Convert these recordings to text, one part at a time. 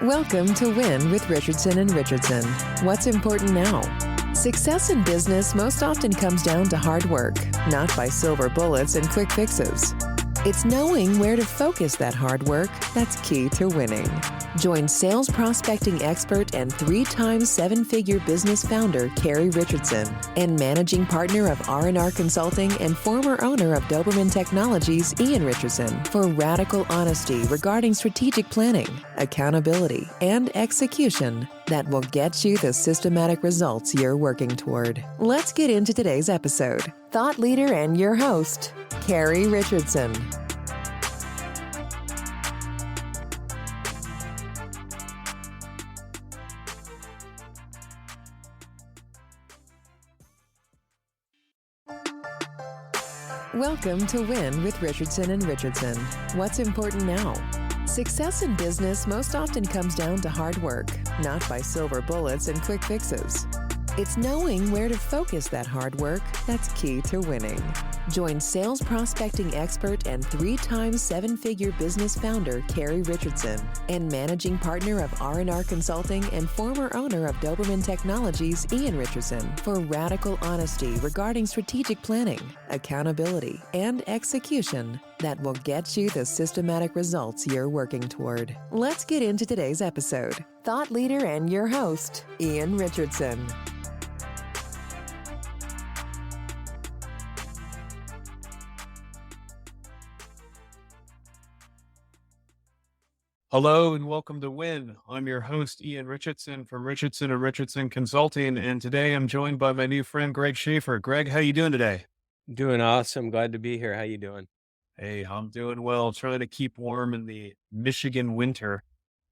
Welcome to Win with Richardson and Richardson. What's important now? Success in business most often comes down to hard work, not by silver bullets and quick fixes. It's knowing where to focus that hard work that's key to winning. Join sales prospecting expert and 3-time seven-figure business founder Carrie Richardson and managing partner of R&R Consulting and former owner of W.I.N Technologies, Ian Richardson, for radical honesty regarding strategic planning, accountability, and execution that will get you the systematic results you're working toward. Let's get into today's episode. Thought leader and your host, Carrie Richardson. Welcome to Win with Richardson and Richardson. What's important now? Success in business most often comes down to hard work, not by silver bullets and quick fixes. It's knowing where to focus that hard work that's key to winning. Join sales prospecting expert and 3-time seven-figure business founder Carrie Richardson and managing partner of R&R Consulting and former owner of W.I.N Technologies, Ian Richardson, for radical honesty regarding strategic planning, accountability, and execution that will get you the systematic results you're working toward. Let's get into today's episode. Thought leader and your host, Ian Richardson. Hello and welcome to WIN. I'm your host, Ian Richardson from Richardson and Richardson Consulting, and today I'm joined by my new friend, Greg Schaffer. Greg, how you doing today? Doing awesome. Glad to be here. How you doing? Hey, I'm doing well, trying to keep warm in the Michigan winter.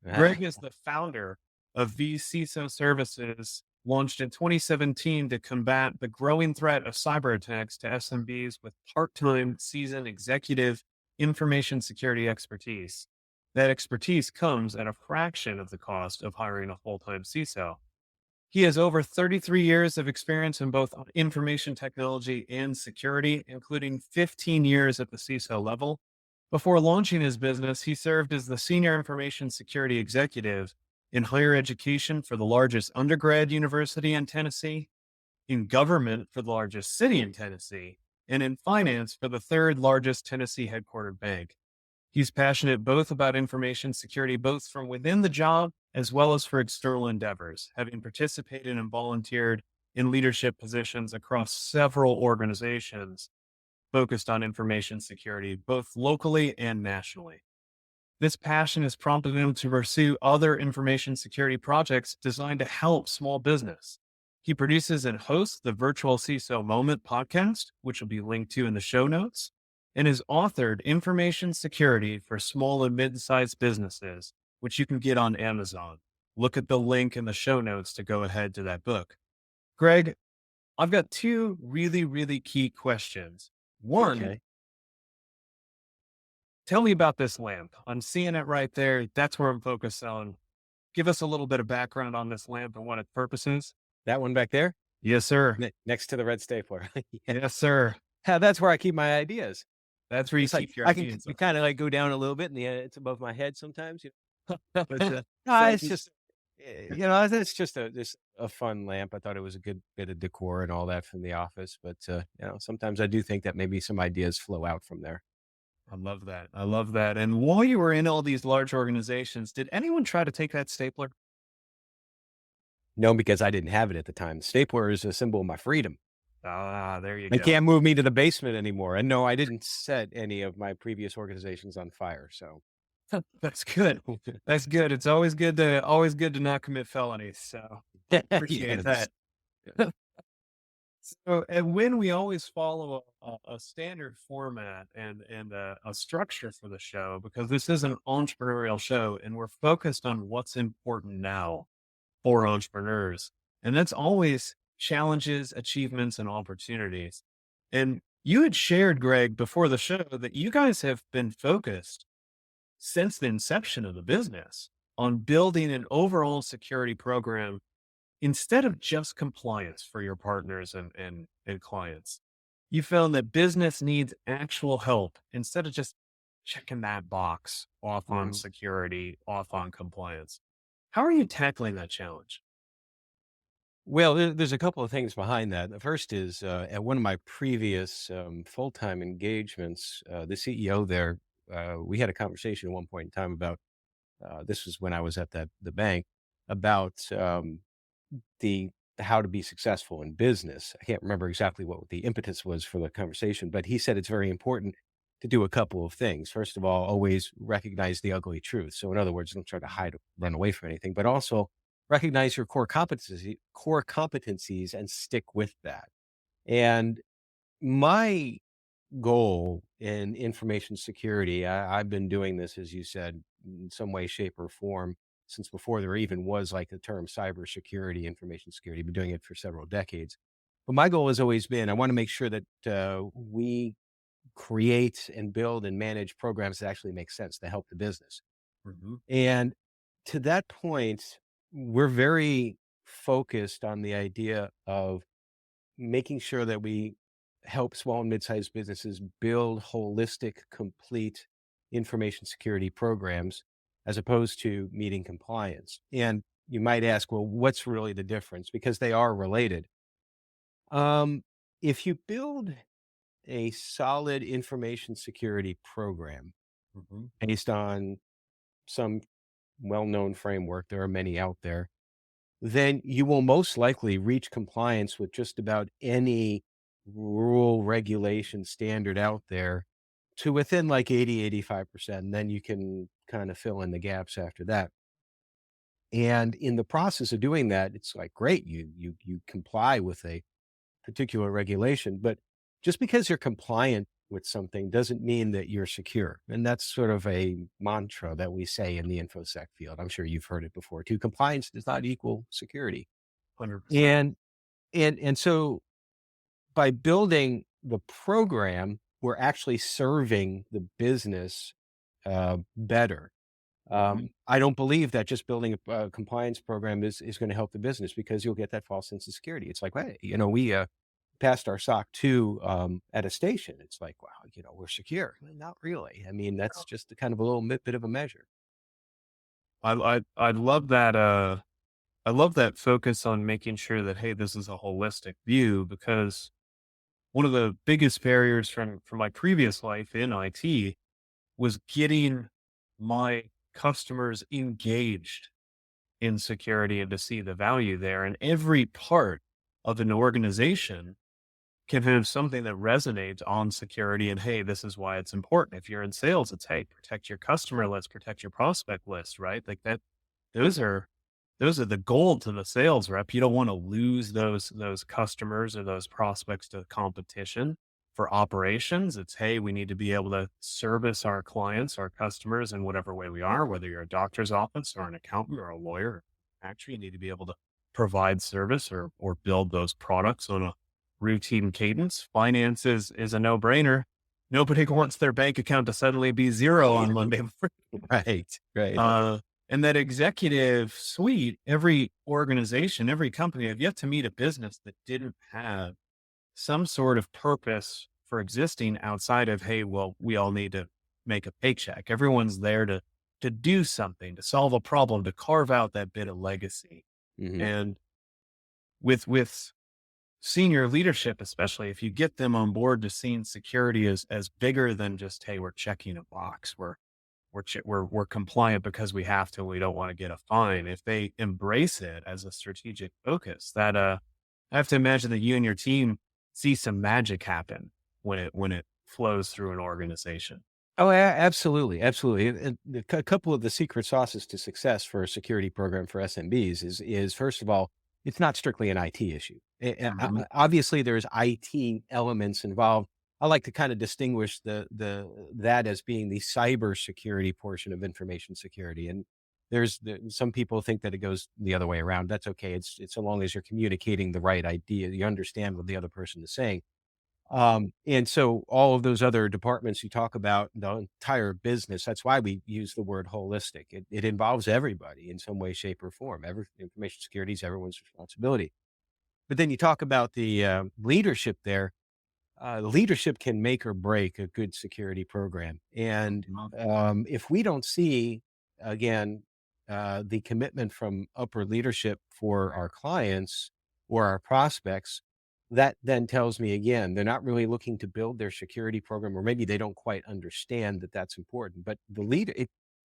Ah, Greg is the founder of vCISO Services, launched in 2017 to combat the growing threat of cyber attacks to SMBs with part-time seasoned executive information security expertise. That expertise comes at a fraction of the cost of hiring a full-time CISO. He has over 33 years of experience in both information technology and security, including 15 years at the CISO level. Before launching his business, he served as the senior information security executive in higher education for the largest undergrad university in Tennessee, in government for the largest city in Tennessee, and in finance for the third largest Tennessee headquartered bank. He's passionate both about information security, both from within the job as well as for external endeavors, having participated and volunteered in leadership positions across several organizations focused on information security, both locally and nationally. This passion has prompted him to pursue other information security projects designed to help small business. He produces and hosts the Virtual CISO Moment podcast, which will be linked to in the show notes, and has authored Information Security for Small and Mid-Sized Businesses, which you can get on Amazon. Look at the link in the show notes to go ahead to that book. Greg, I've got two really key questions. One, okay. tell me about this lamp. I'm seeing it right there. That's where I'm focused on. Give us a little bit of background on this lamp and what its purpose is. That one back there, Yes, sir. next to the red stapler. Yeah. Yes, sir. Yeah, that's where I keep my ideas. That's where you It's like keep your I can ideas. kind of like go down a little bit, and it's above my head sometimes. But no, So it's just it's just a fun lamp. I thought it was a good bit of decor and all that from the office. But sometimes I do think that maybe some ideas flow out from there. I love that. I love that. And while you were in all these large organizations, did anyone try to take that stapler? No, because I didn't have it at the time. Stapler is a symbol of my freedom. Ah, there you They go. can't move me to the basement anymore. And no, I didn't set any of my previous organizations on fire. So That's good. That's good. It's always good to not commit felonies. So appreciate yes. that. So, and when we always follow a standard format and a structure for the show, because this is an entrepreneurial show and we're focused on what's important now for entrepreneurs. And that's always challenges, achievements, and opportunities. And you had shared, Greg, before the show that you guys have been focused since the inception of the business on building an overall security program instead of just compliance for your partners and clients. You found that business needs actual help instead of just checking that box off on Mhm. security, off on compliance. How are you tackling that challenge? Well, there's a couple of things behind that. The first is at one of my previous full-time engagements, the CEO there, we had a conversation at one point in time about this was when I was at the bank about the how to be successful in business. I can't remember exactly what the impetus was for the conversation, but he said it's very important to do a couple of things. First of all, always recognize the ugly truth. So in other words, don't try to hide or run away from anything, but also recognize your core competencies and stick with that. And my goal in information security, I've been doing this, as you said, in some way, shape, or form since before there even was like the term cybersecurity, information security. Been doing it for several decades. But my goal has always been I want to make sure that we create and build and manage programs that actually make sense to help the business. Mhm. And to that point, we're very focused on the idea of making sure that we help small and mid-sized businesses build holistic, complete information security programs as opposed to meeting compliance. And you might ask, well, what's really the difference? Because they are related. Um, if you build a solid information security program Mhm. based on some well-known framework, there are many out there, then you will most likely reach compliance with just about any rule, regulation, standard out there to within like 80, 85%. And then you can kind of fill in the gaps after that. And in the process of doing that, it's like, great, you comply with a particular regulation, but just because you're compliant with something doesn't mean that you're secure. And that's sort of a mantra that we say in the infosec field. I'm sure you've heard it before too. Compliance does not equal security. 100%. And so by building the program, we're actually serving the business better. Mhm. I don't believe that just building a compliance program is going to help the business because you'll get that false sense of security. It's like, hey, we passed our SOC 2 at a station. It's like, wow, we're secure. Well, not really. I mean, that's just a kind of a little bit of a measure. I love that, I love that focus on making sure that, hey, this is a holistic view because one of the biggest barriers from my previous life in IT was getting my customers engaged in security and to see the value there. And every part of an organization can have something that resonates on security. And hey, this is why it's important. If you're in sales, it's hey, protect your customer list, protect your prospect list, right? Like that, those are those are the gold to the sales rep. You don't want to lose those customers or those prospects to competition. For operations, it's hey, we need to be able to service our clients, our customers in whatever way we are, whether you're a doctor's office or an accountant or a lawyer. Actually, you need to be able to provide service or build those products on a routine cadence. Finance is a no-brainer. Nobody wants their bank account to suddenly be zero on Monday morning. Right. Right. Uh, and that executive suite, every organization, every company, I've yet to meet a business that didn't have some sort of purpose for existing outside of, hey, well, we all need to make a paycheck. Everyone's there to do something, to solve a problem, to carve out that bit of legacy. Hmm. And with senior leadership, especially if you get them on board to seeing security as bigger than just, hey, we're checking a box. We're compliant because we have to. We don't want to get a fine. If they embrace it as a strategic focus, that I have to imagine that you and your team see some magic happen when it flows through an organization. Oh, absolutely, absolutely. And a couple of the secret sauces to success for a security program for SMBs is first of all, it's not strictly an IT issue. Mhm. Obviously, there's IT elements involved. I like to kind of distinguish that as being the cybersecurity portion of information security. And some people think that it goes the other way around. That's okay. It's so long as you're communicating the right idea, you understand what the other person is saying. And so all of those other departments you talk about, the entire business, that's why we use the word holistic. It involves everybody in some way, shape, or form. Information security is everyone's responsibility. But then you talk about the leadership there. Leadership can make or break a good security program. And Mhm. if we don't see, again, the commitment from upper leadership for our clients or our prospects, that then tells me again, they're not really looking to build their security program, or maybe they don't quite understand that that's important. But the leader,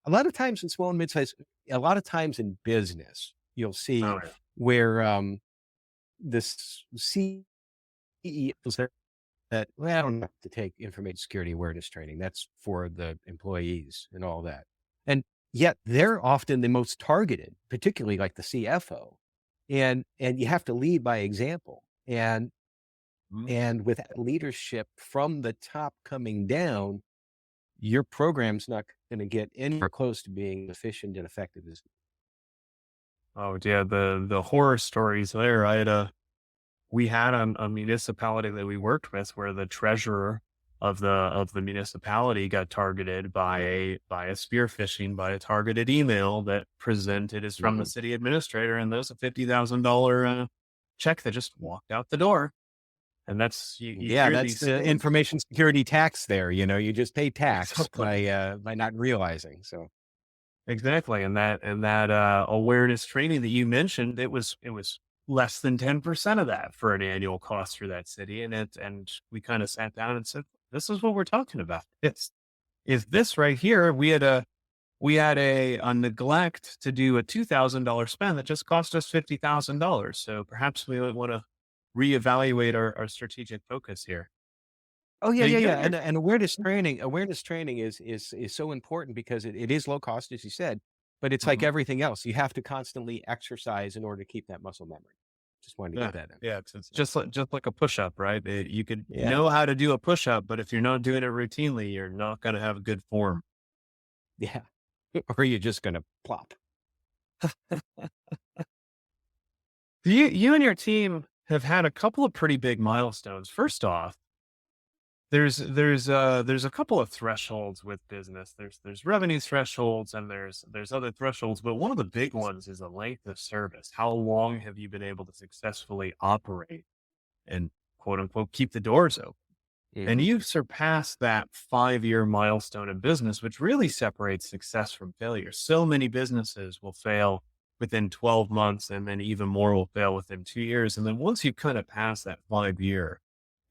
a lot of times in small and mid-sized, a lot of times in business, you'll see Oh, yeah. where this CEOs that, well, I don't have to take information security awareness training. That's for the employees and all that. And yet they're often the most targeted, particularly like the CFO. And you have to lead by example. Mhm. And with leadership from the top coming down, your program's not going to get anywhere close to being efficient and effective as. Oh, yeah. The horror stories there. We had a municipality that we worked with where the treasurer of the municipality got targeted by a spear phishing, by a targeted email that presented as from the Mhm. city administrator, and there's a $50,000 check that just walked out the door. And that's you Yeah, hear that's these the stories. information security tax there. You just pay tax Exactly. by not realizing. So Exactly. And that awareness training that you mentioned, it was less than 10% of that for an annual cost for that city. And we kind of sat down and said, this is what we're talking about. It's is this right here. We had a neglect to do a $2,000 spend that just cost us $50,000. So perhaps we would want to reevaluate our strategic focus here. oh, yeah, Now yeah, you yeah, and your and awareness training is so important because it is low cost, as you said, but it's like Mhm. everything else. You have to constantly exercise in order to keep that muscle memory. Just wanted to Yeah, get that in. yeah, it's So, just like a push up, right? You could yeah, know how to do a push up, but if you're not doing it routinely, you're not going to have good form. yeah. Or you're just gonna plop. You and your team have had a couple of pretty big milestones. First off, there's a couple of thresholds with business. There's revenue thresholds and there's other thresholds, but one of the big ones is the length of service. How long have you been able to successfully operate and quote unquote keep the doors open? And Mhm. you've surpassed that 5-year milestone in business, which really separates success from failure. So many businesses will fail within 12 months, and then even more will fail within 2 years. And then once you kind of pass that 5 year,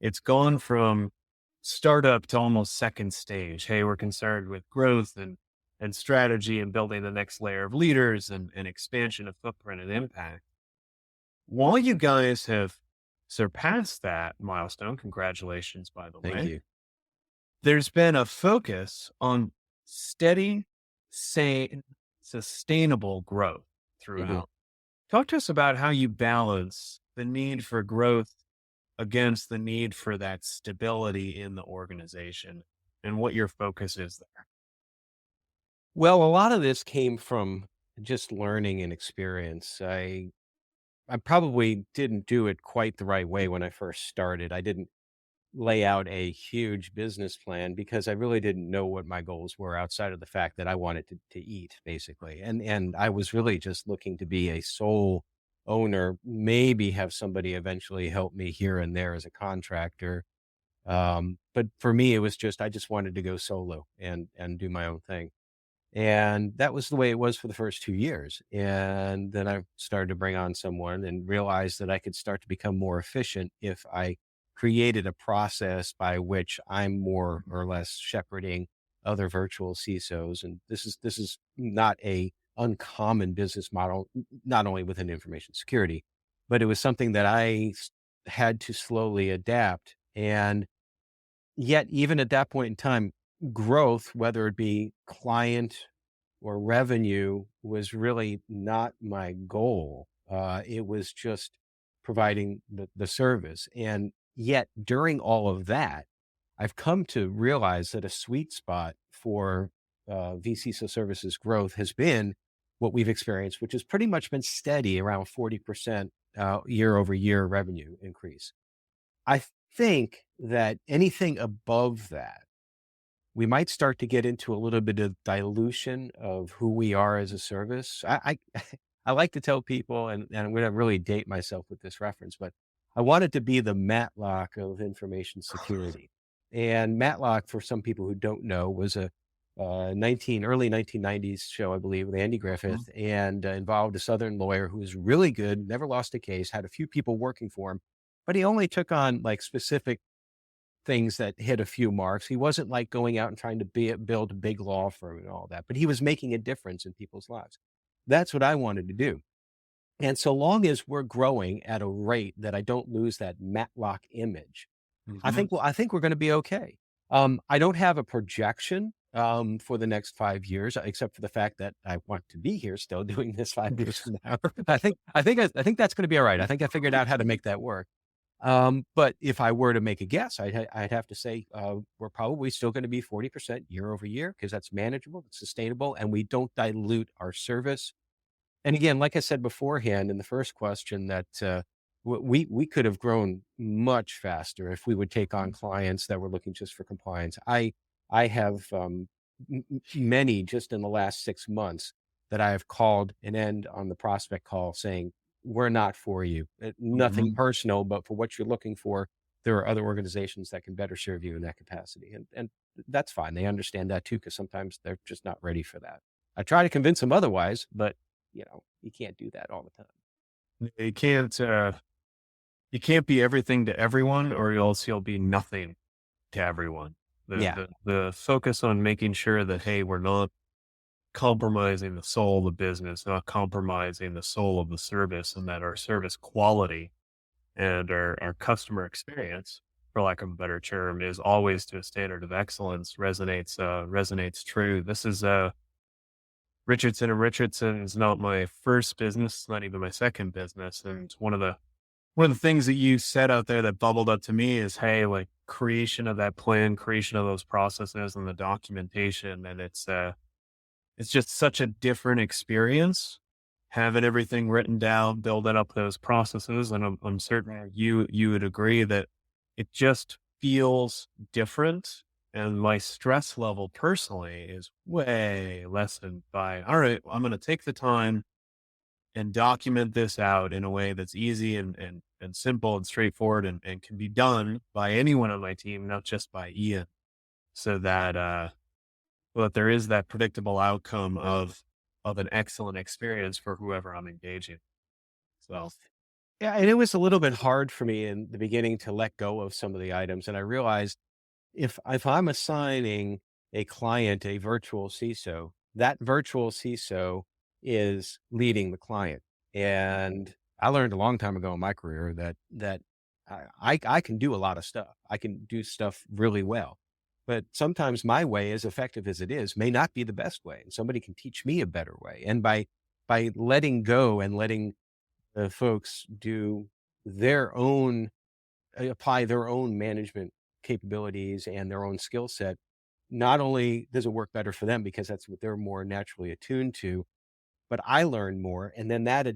it's gone from startup to almost second stage. Hey, we're concerned with growth and strategy and building the next layer of leaders and expansion of footprint and impact. While you guys have surpassed that milestone, congratulations, by the Thank way, you. there's been a focus on steady, sane, sustainable growth Mhm. throughout. Talk to us about how you balance the need for growth against the need for that stability in the organization and what your focus is there. Well, a lot of this came from just learning and experience. I probably didn't do it quite the right way when I first started. I didn't lay out a huge business plan because I really didn't know what my goals were outside of the fact that I wanted to eat, basically. And I was really just looking to be a sole owner, maybe have somebody eventually help me here and there as a contractor. But for me, it was just I just wanted to go solo and do my own thing. And that was the way it was for the first 2 years. And then I started to bring on someone and realized that I could start to become more efficient if I created a process by which I'm more or less shepherding other virtual CISOs. And this is not a uncommon business model, not only within information security, but it was something that had to slowly adapt. And yet, even at that point in time, growth, whether it be client or revenue, was really not my goal. It was just providing the service. And yet, during all of that, I've come to realize that a sweet spot for vCISO services growth has been what we've experienced, which has pretty much been steady around 40% year over year revenue increase. I think that anything above that, we might start to get into a little bit of dilution of who we are as a service. I like to tell people, and I'm going to really date myself with this reference, but I wanted to be the Matlock of information security. And Matlock, for some people who don't know, was early 1990s show, I believe, with Andy Mhm. Griffith, and involved a Southern lawyer who was really good, never lost a case, had a few people working for him, but he only took on like specific things that hit a few marks. He wasn't like going out and trying to build a big law firm and all that, but he was making a difference in people's lives. That's what I wanted to do. And so long as we're growing at a rate that I don't lose that Matlock image, Mhm. I think we're going to be okay. I don't have a projection for the next 5 years, except for the fact that I want to be here still doing this 5 years from now. I think that's going to be all right. I think I figured out how to make that work. But if I were to make a guess, I'd have to say we're probably still going to be 40% year over year because that's manageable, it's sustainable, and we don't dilute our service. And again, like I said beforehand in the first question, that we could have grown much faster if we would take on clients that were looking just for compliance. I have many just in the last 6 months that I have called and end on the prospect call saying, "We're not for you. Nothing Mhm. personal, but for what you're looking for, there are other organizations that can better serve you in that capacity." And that's fine. They understand that too, because sometimes they're just not ready for that. I try to convince them otherwise, but you can't do that all the time. You can't, you can't be everything to everyone, or else you'll be nothing to everyone. The Yeah. the the focus on making sure that, hey, we're not compromising the soul of the business, not compromising the soul of the service, and that our service quality and our customer experience, for lack of a better term, is always to a standard of excellence resonates true. This is Richardson and Richardson is not my first business, it's not even my second business. And one of the things that you said out there that bubbled up to me is, hey, like creation of that plan, creation of those processes and the documentation. And it's just such a different experience having everything written down, building up those processes. And I'm certain you would agree that it just feels different. And my stress level personally is way lessened by, all right, I'm going to take the time and document this out in a way that's easy and simple and straightforward and can be done by anyone on my team, not just by Ian, so that well, that there is that predictable outcome of an excellent experience for whoever I'm engaging. So, Yeah, and it was a little bit hard for me in the beginning to let go of some of the items, and I realized if I'm assigning a client a virtual CISO, that virtual CISO is leading the client. And I learned a long time ago in my career that I can do a lot of stuff. I can do stuff really well. But sometimes my way, as effective as it is, may not be the best way. And somebody can teach me a better way. And by letting go and letting the folks do their own apply their own management capabilities and their own skill set, not only does it work better for them because that's what they're more naturally attuned to, but I learn more. And then that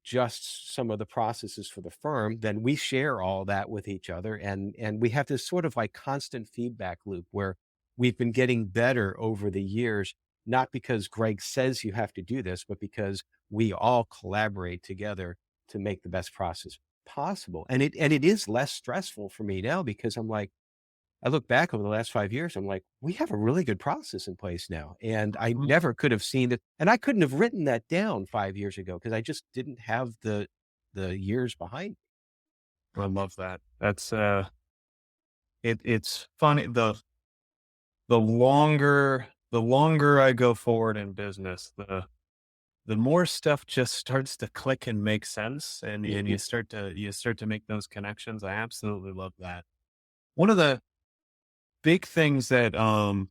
adjusts some of the processes for the firm. Then we share all that with each other. And we have this sort of like constant feedback loop where we've been getting better over the years, not because Greg says you have to do this, but because we all collaborate together to make the best process possible. And it is less stressful for me now because I'm like, I look back over the last 5 years, I'm like, we have a really good process in place now. And I mm, never could have seen it. And I couldn't have written that down 5 years ago because I just didn't have the years behind me. I love that. That's it's funny the longer I go forward in business, the more stuff just starts to click and make sense, and Mhm. you start to make those connections. I absolutely love that. One of the big things that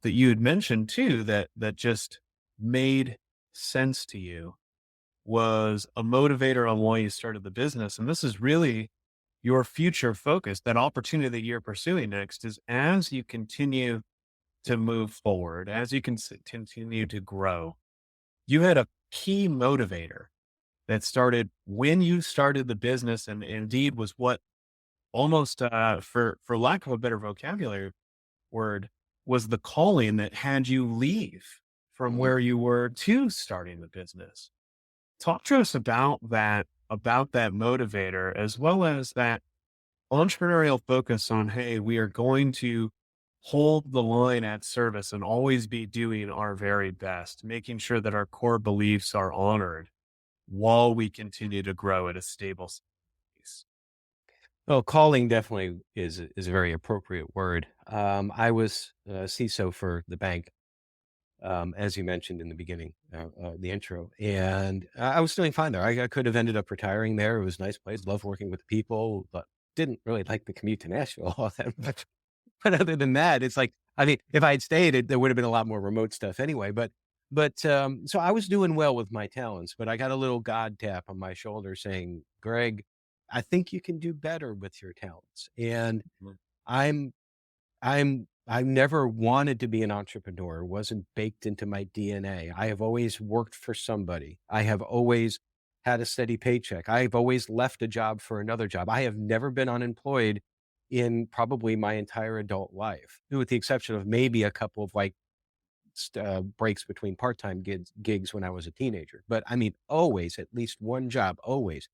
you had mentioned too that just made sense to you was a motivator on why you started the business. And this is really your future focus. That opportunity that you're pursuing next is, as you continue to move forward, as you can continue to grow, you had a key motivator that started when you started the business, and indeed was what almost, for lack of a better vocabulary word, was the calling that had you leave from Mhm. where you were to starting the business. Talk to us about that motivator, as well as that entrepreneurial focus on, hey, we are going to hold the line at service and always be doing our very best, making sure that our core beliefs are honored while we continue to grow at a stable pace. Well, calling definitely is a very appropriate word. I was CISO for the bank, as you mentioned in the beginning, the intro, and I was doing fine there. I could have ended up retiring there. It was a nice place. Loved working with the people, but didn't really like the commute to Nashville all that much. But other than that, it's like, I mean, if I had stayed, there would have been a lot more remote stuff anyway. But so I was doing well with my talents, but I got a little God tap on my shoulder saying, "Greg, I think you can do better with your talents." And Mhm. I'm I never wanted to be an entrepreneur. It wasn't baked into my DNA. I have always worked for somebody. I have always had a steady paycheck. I've always left a job for another job. I have never been unemployed in probably my entire adult life, with the exception of maybe a couple of like breaks between part-time gigs when I was a teenager. But I mean, always at least one job, always.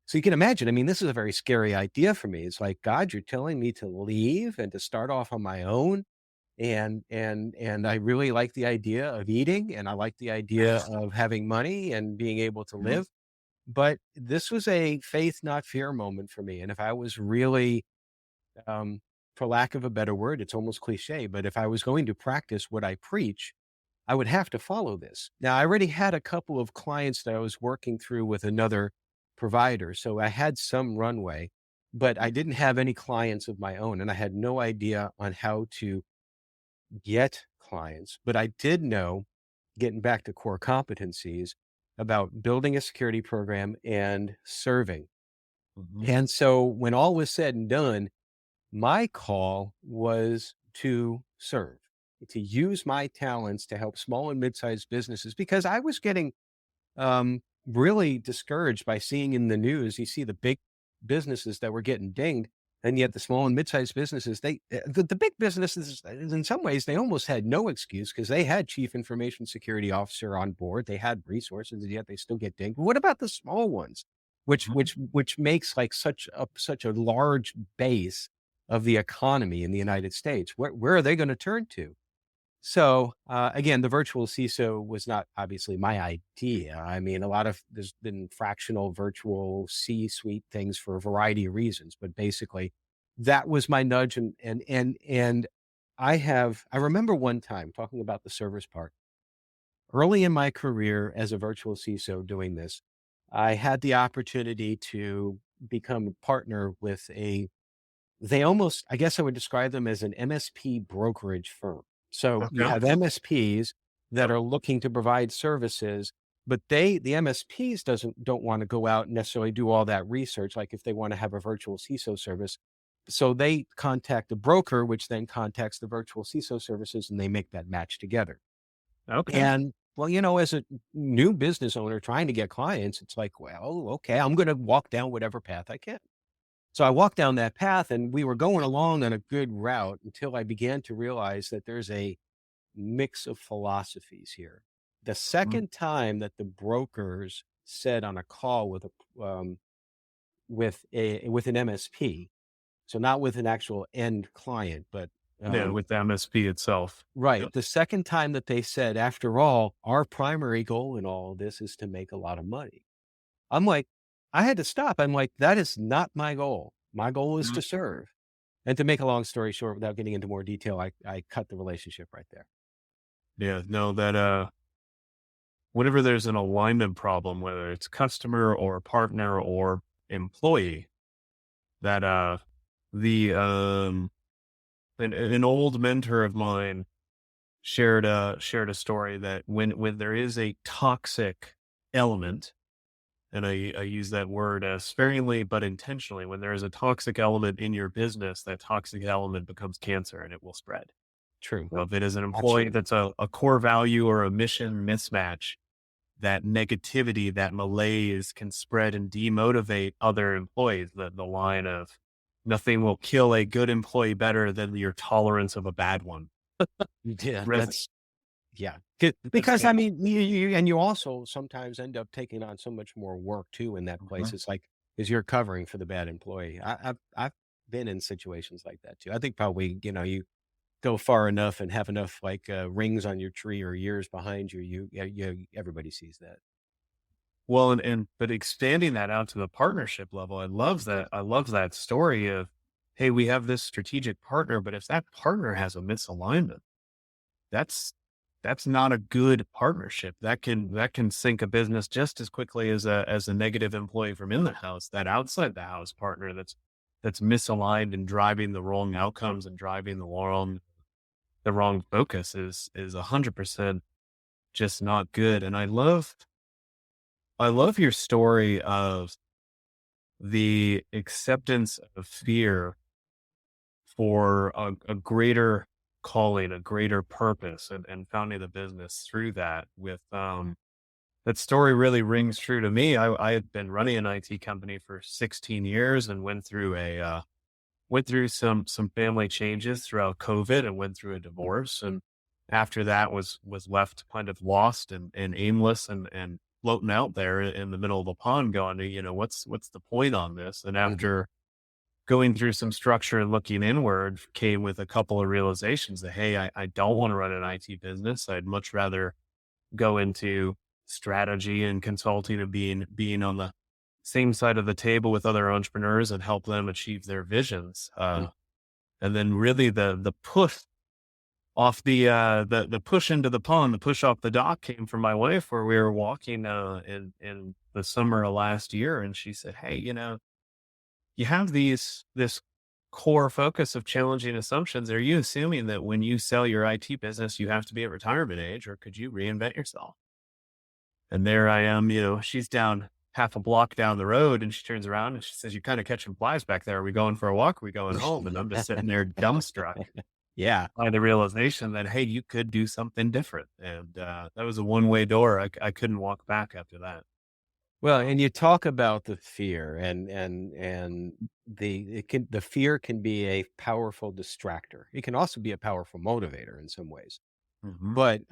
So you can imagine, I mean, this is a very scary idea for me. It's like, God, you're telling me to leave and to start off on my own. And I really like the idea of eating, and I like the idea of having money and being able to Mhm. live. But this was a faith, not fear moment for me. And if I was really, um, for lack of a better word, it's almost cliche, but if I was going to practice what I preach, I would have to follow this. Now, I already had a couple of clients that I was working through with another provider, so I had some runway, but I didn't have any clients of my own, and I had no idea on how to get clients. But I did know, getting back to core competencies, about building a security program and serving. Mhm. And so when all was said and done, my call was to serve, to use my talents to help small and mid-sized businesses because I was getting really discouraged by seeing in the news. You see the big businesses that were getting dinged, and yet the small and mid-sized businesses, the big businesses, in some ways, they almost had no excuse because they had chief information security officer on board, they had resources, and yet they still get dinged. What about the small ones, Mhm. which makes like such a large base of the economy in the United States? Where are they going to turn to? So, again, the virtual CISO was not obviously my idea. I mean, there's been fractional virtual C-suite things for a variety of reasons, but basically that was my nudge. And I remember one time talking about the service part early in my career as a virtual CISO doing this. I had the opportunity to become a partner with they almost, I guess I would describe them as an MSP brokerage firm. So you Okay. have MSPs that Yep. are looking to provide services, but the MSPs don't want to go out and necessarily do all that research. Like if they want to have a virtual CISO service, so they contact a broker, which then contacts the virtual CISO services, and they make that match together. Okay. And well, as a new business owner trying to get clients, it's like, well, okay, I'm going to walk down whatever path I can. So I walked down that path and we were going along on a good route until I began to realize that there's a mix of philosophies here. The Mhm. second time that the brokers said on a call with an MSP, so not with an actual end client, but Yeah, um, with the MSP itself. right. Yep. The second time that they said, after all, our primary goal in all of this is to make a lot of money. I'm like, I had to stop. I'm like, that is not my goal. My goal is Mhm. to serve. And to make a long story short, without getting into more detail, I cut the relationship right there. Yeah, no, that whenever there's an alignment problem, whether it's customer or partner or employee, that the an old mentor of mine shared a story that when there is a toxic element, and I use that word sparingly but intentionally, when there is a toxic element in your business, that toxic element becomes cancer and it will spread. True. So if it is an employee Absolutely. that's a core value or a mission mismatch, that negativity, that malaise can spread and demotivate other employees. The line of nothing will kill a good employee better than your tolerance of a bad one. Yeah, Res- yeah. That's Because I mean, you also sometimes end up taking on so much more work too in that place. Mhm. It's like, because you're covering for the bad employee. I've been in situations like that too. I think probably, go far enough and have enough like rings on your tree or years behind you, everybody sees that. Well, but expanding that out to the partnership level, I love that. I love that story of, hey, we have this strategic partner, but if that partner has a misalignment, that's that's not a good partnership. That can sink a business just as quickly as a negative employee from in the house. That outside the house partner that's misaligned and driving the wrong outcomes and driving the wrong focus is 100% just not good. And I love your story of the acceptance of fear for a greater calling, a greater purpose, and founding the business through that. With that story really rings true to me. I had been running an IT company for 16 years and went through some family changes throughout COVID and went through a divorce. And after that was left kind of lost and aimless and floating out there in the middle of the pond going, what's the point on this? And Mhm. after going through some structure and looking inward, came with a couple of realizations that, hey, I don't want to run an IT business. I'd much rather go into strategy and consulting and being on the same side of the table with other entrepreneurs and help them achieve their visions. Mm. And then really the push off the push into the pond, the push off the dock came from my wife, where we were walking in the summer of last year, and she said, "Hey, you have this core focus of challenging assumptions. Are you assuming that when you sell your IT business, you have to be at retirement age, or could you reinvent yourself?" And there I am, she's down half a block down the road, and she turns around and she says, "You're kind of catching flies back there. Are we going for a walk? Are we going home?" And I'm just sitting there dumbstruck Yeah. by the realization that, hey, you could do something different. And that was a one-way door. I couldn't walk back after that. Well, and you talk about the fear and the fear can be a powerful distractor. It can also be a powerful motivator in some ways. Hmm. But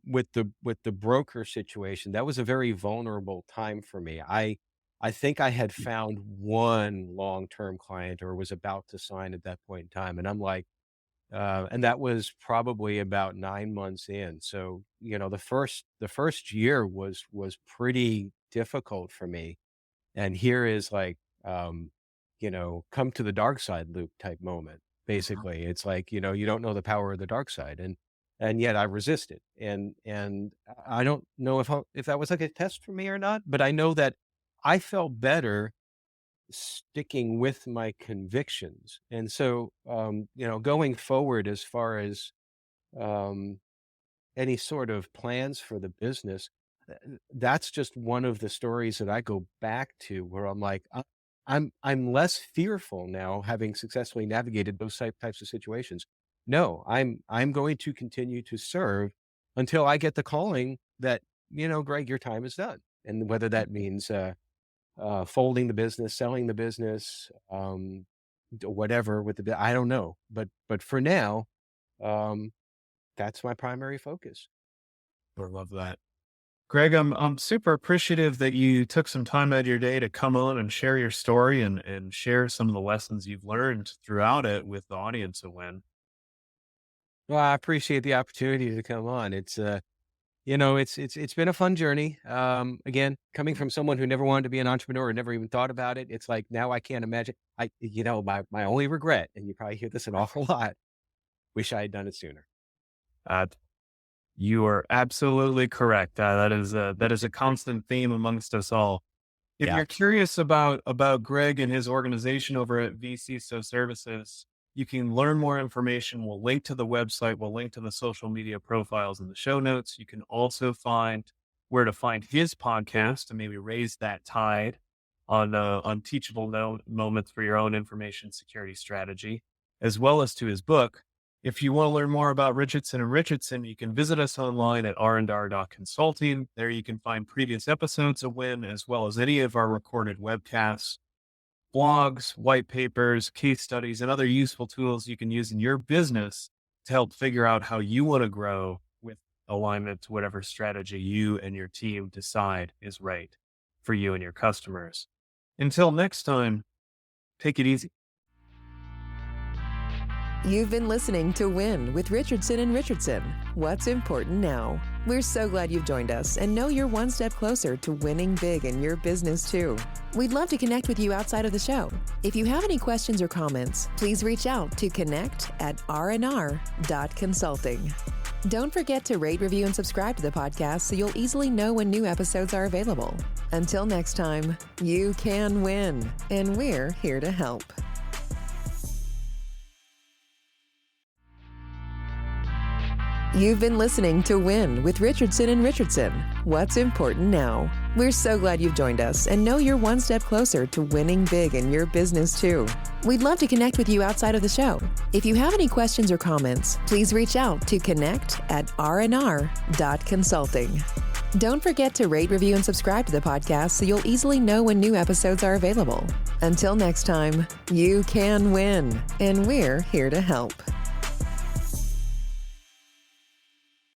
with the broker situation, that was a very vulnerable time for me. I think I had found one long-term client or was about to sign at that point in time, and I'm like, and that was probably about 9 months in. So, the first year was pretty difficult for me. And here is like, come to the dark side loop type moment. Hmm. Basically, it's like, you don't know the power of the dark side, and yet I resisted. And I don't know if that was like a test for me or not, but I know that I felt better sticking with my convictions. And so, going forward, as far as um, any sort of plans for the business, that's just one of the stories that I go back to where I'm like, I'm less fearful now, having successfully navigated those types of situations. No, I'm going to continue to serve until I get the calling that, Greg, your time is done. And whether that means folding the business, selling the business, whatever with I don't know, but for now, um, that's my primary focus. I love that. Greg, I'm super appreciative that you took some time out of your day to come on and share your story and share some of the lessons you've learned throughout it with the audience of Win. Well, I appreciate the opportunity to come on. It's been a fun journey. Again, coming from someone who never wanted to be an entrepreneur, never even thought about it. It's like now I can't imagine. My only regret, and you probably hear this an awful lot. Wish I had done it sooner. Uh, you are absolutely correct. That is a constant theme amongst us all. If Yeah. you're curious about Greg and his organization over at VCSO Services, you can learn more information. We'll link to the website. We'll link to the social media profiles in the show notes. You can also find where to find his podcast to maybe raise that tide on teachable moments for your own information security strategy, as well as to his book. If you want to learn more about Richardson and Richardson, you can visit us online at rndr.consulting. There you can find previous episodes of WIN, as well as any of our recorded webcasts, blogs, white papers, case studies, and other useful tools you can use in your business to help figure out how you want to grow with alignment to whatever strategy you and your team decide is right for you and your customers. Until next time, take it easy. You've been listening to Win with Richardson and Richardson. What's important now? We're so glad you've joined us and know you're one step closer to winning big in your business too. We'd love to connect with you outside of the show. If you have any questions or comments, please reach out to connect@rnr.consulting. Don't forget to rate, review, and subscribe to the podcast so you'll easily know when new episodes are available. Until next time, you can win, and we're here to help. You've been listening to Win with Richardson and Richardson. What's important now? We're so glad you've joined us and know you're one step closer to winning big in your business too. We'd love to connect with you outside of the show. If you have any questions or comments, please reach out to connect@rnr.consulting. Don't forget to rate, review, and subscribe to the podcast so you'll easily know when new episodes are available. Until next time, you can win, and we're here to help.